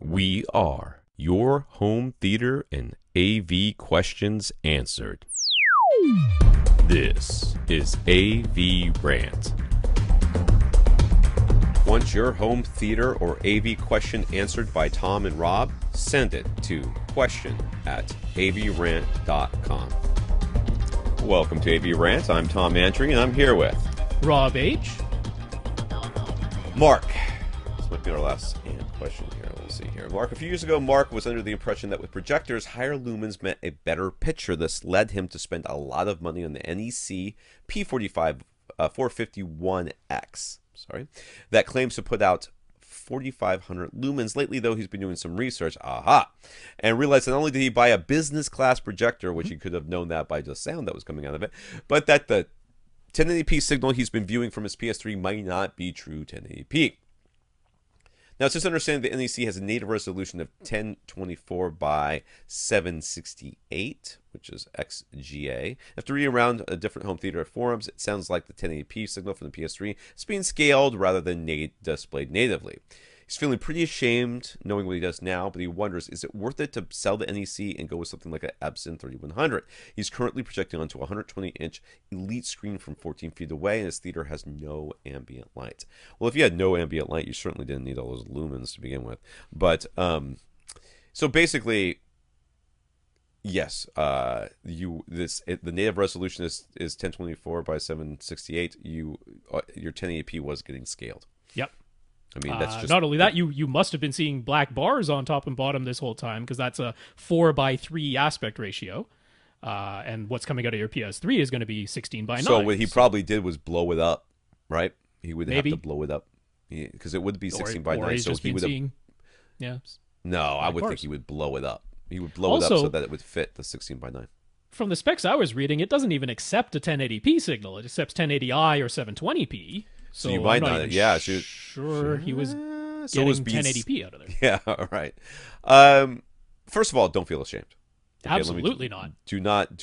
We are your home theater and AV questions answered. This is AVRant. Want your home theater or AV question answered by Tom and Rob? Send it to question@avrant.com. Welcome to AVRant. I'm Tom Andry, and I'm here with Rob H. Mark. This might be our last question here. Let's see here. Mark, a few years ago, Mark was under the impression that with projectors, higher lumens meant a better picture. This led him to spend a lot of money on the NEC P45 451X. That claims to put out 4,500 lumens. Lately, though, he's been doing some research, and realized not only did he buy a business class projector, which he could have known that by the sound that was coming out of it, but that the 1080p signal he's been viewing from his PS3 might not be true 1080p. Now, it's just understanding the NEC has a native resolution of 1024 by 768, which is XGA. After reading around a different home theater forums, it sounds like the 1080p signal from the PS3 is being scaled rather than displayed natively. He's feeling pretty ashamed knowing what he does now, but he wonders, is it worth it to sell the NEC and go with something like an Epson 3100? He's currently projecting onto a 120-inch Elite screen from 14 feet away, and his theater has no ambient light. Well, if you had no ambient light, you certainly didn't need all those lumens to begin with. But, so basically, yes, the native resolution is 1024 by 768. Your 1080p was getting scaled. Yep. I mean, that's just not only that, you must have been seeing black bars on top and bottom this whole time, because that's a 4:3 aspect ratio, and what's coming out of your PS3 is going to be 16:9. So what he probably did was blow it up, right? He would Maybe. have to blow it up because it would be 16:9. Or he's So just he been would seeing, No, I would think he would blow it up. He would blow it up so that it would fit the 16:9. From the specs I was reading, it doesn't even accept a 1080p signal. It accepts 1080i or 720p. So you might not, yeah. Sure, he was so getting was 1080p out of there. Yeah, all right. First of all, don't feel ashamed. Okay, Absolutely not. Do not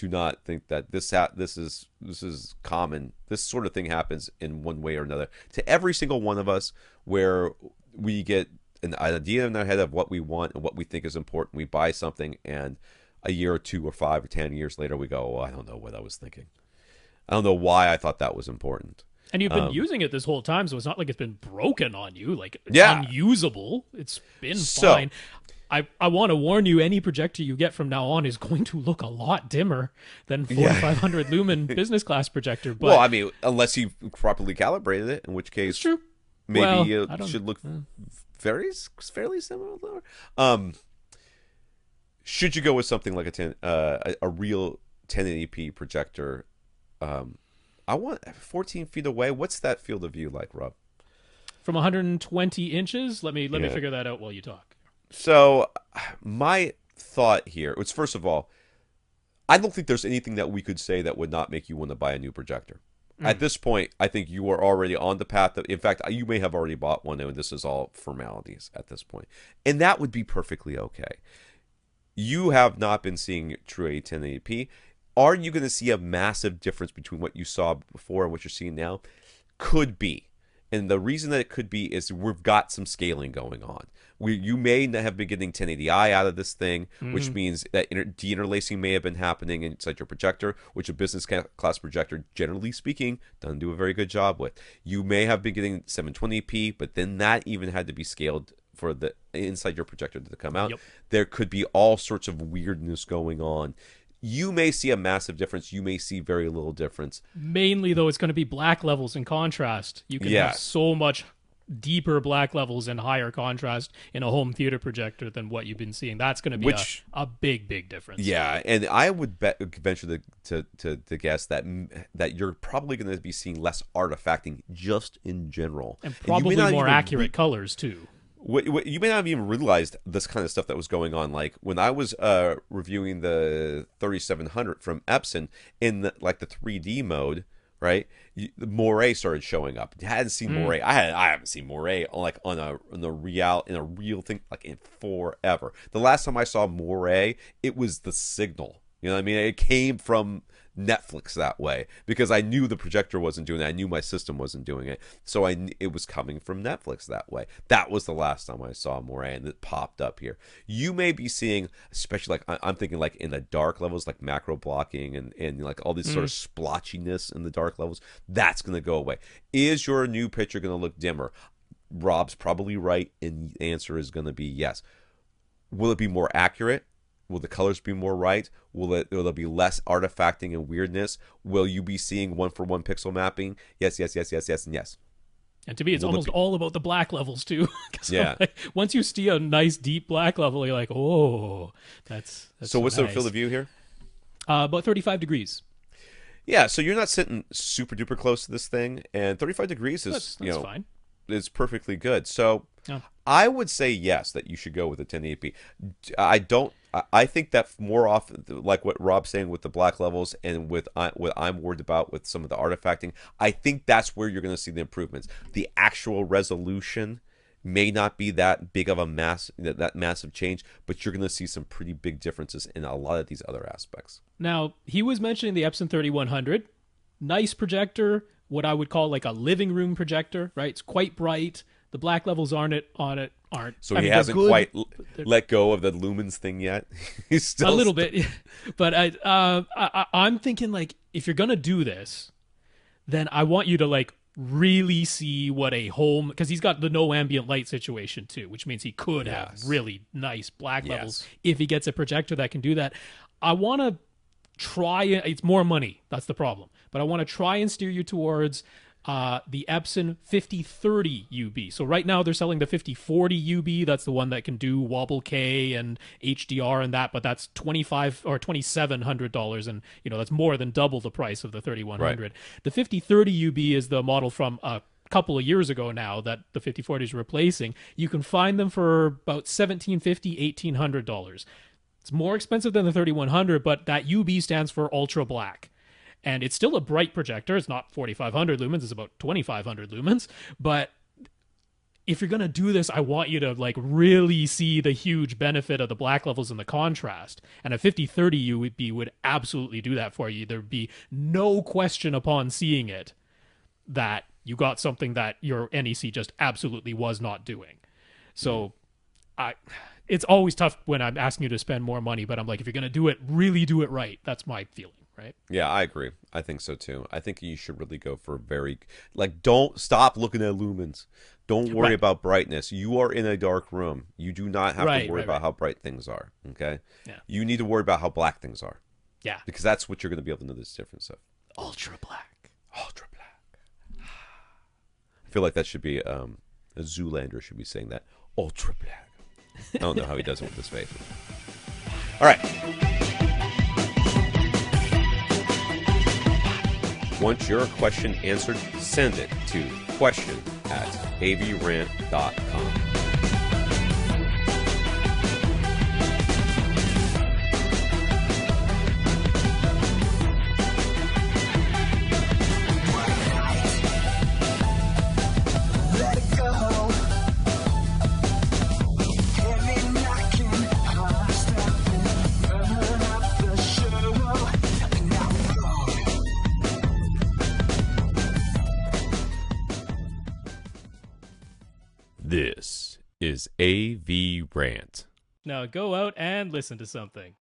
think that this is common. This sort of thing happens in one way or another to every single one of us, where we get an idea in our head of what we want and what we think is important. We buy something, and a year or 2 or 5 or 10 years later, we go, "Oh, I don't know what I was thinking. I don't know why I thought that was important." And you've been using it this whole time, so it's not like it's been broken on you, like unusable. It's been fine. I want to warn you, any projector you get from now on is going to look a lot dimmer than 4,500 lumen business class projector. But, well, I mean, unless you properly calibrated it, in which case true. Maybe it should look fairly similar. Should you go with something like a real 1080p projector? I want 14 feet away. What's that field of view like, Rob? From 120 inches? Let me figure that out while you talk. So my thought here was, first of all, I don't think there's anything that we could say that would not make you want to buy a new projector. At this point, I think you are already on the path in fact, you may have already bought one, and this is all formalities at this point. And that would be perfectly okay. You have not been seeing true 1080p. Are you going to see a massive difference between what you saw before and what you're seeing now? Could be. And the reason that it could be is we've got some scaling going on. You may have been getting 1080i out of this thing, which means that deinterlacing may have been happening inside your projector, which a business class projector, generally speaking, doesn't do a very good job with. You may have been getting 720p, but then that even had to be scaled for the inside your projector to come out. Yep. There could be all sorts of weirdness going on. You may see a massive difference. You may see very little difference. Mainly, though, it's going to be black levels in contrast. You can have so much deeper black levels and higher contrast in a home theater projector than what you've been seeing. That's going to be a big, big difference. Yeah, and I would venture to guess that you're probably going to be seeing less artifacting just in general. And probably more accurate colors, too. You may not have even realized this kind of stuff that was going on. Like when I was reviewing the 3700 from Epson in the 3D mode, right? The Moray started showing up. I hadn't seen Moray. I haven't seen Moray in a real thing in forever. The last time I saw Moray, it was the signal. You know what I mean? It came from Netflix that way because I knew the projector wasn't doing it. I knew my system wasn't doing it. So it was coming from Netflix that way. That was the last time I saw Moran that popped up here. You may be seeing, especially like I'm thinking like in the dark levels, like macro blocking and like all this sort of splotchiness in the dark levels. That's going to go away. Is your new picture going to look dimmer? Rob's probably right, and the answer is going to be yes. Will it be more accurate? Will the colors be more right? Will there be less artifacting and weirdness? Will you be seeing 1-for-1 pixel mapping? Yes, yes, yes, yes, yes, and yes. And to me, it's almost all about the black levels too. Yeah. Like, once you see a nice deep black level, you're like, oh, that's so what's the nice. field of view here? About 35 degrees. Yeah, so you're not sitting super duper close to this thing, and 35 degrees is That's fine. Is perfectly good. So Yeah. I would say yes that you should go with the 1080p. I think that more often, like what Rob's saying with the black levels and with what I'm worried about with some of the artifacting, I think that's where you're going to see the improvements. The actual resolution may not be that big of a that massive change, but you're going to see some pretty big differences in a lot of these other aspects. Now, he was mentioning the Epson 3100. Nice projector, what I would call like a living room projector, right? It's quite bright. The black levels aren't. So he hasn't quite let go of the lumens thing yet. He's still a little bit, but I'm thinking like if you're gonna do this, then I want you to like really see what a home, because he's got the no ambient light situation too, which means he could have really nice black levels if he gets a projector that can do that. I want to try it. It's more money. That's the problem. But I want to try and steer you towards the Epson 5030 UB. So right now they're selling the 5040 UB. That's the one that can do Wobble K and HDR and that, but that's $2,500 or $2,700, and that's more than double the price of the 3100. Right. The 5030 UB is the model from a couple of years ago now that the 5040 is replacing. You can find them for about $1,750, $1,800. It's more expensive than the 3100, but that UB stands for ultra black. And it's still a bright projector. It's not 4,500 lumens. It's about 2,500 lumens. But if you're going to do this, I want you to like really see the huge benefit of the black levels and the contrast. And a 5030 UB would absolutely do that for you. There'd be no question upon seeing it that you got something that your NEC just absolutely was not doing. So it's always tough when I'm asking you to spend more money, but I'm like, if you're going to do it, really do it right. That's my feeling. Right? Yeah, I agree. I think so too. I think you should really go for don't stop looking at lumens. Don't worry about brightness. You are in a dark room. You do not have to worry about how bright things are. Okay? Yeah. You need to worry about how black things are. Yeah. Because that's what you're going to be able to know this difference of. Ultra black. Ultra black. I feel like that should be a Zoolander should be saying that. Ultra black. I don't know how he does it with his face. All right. Want your question answered? Send it to question@avrant.com. This is AVRant. Now go out and listen to something.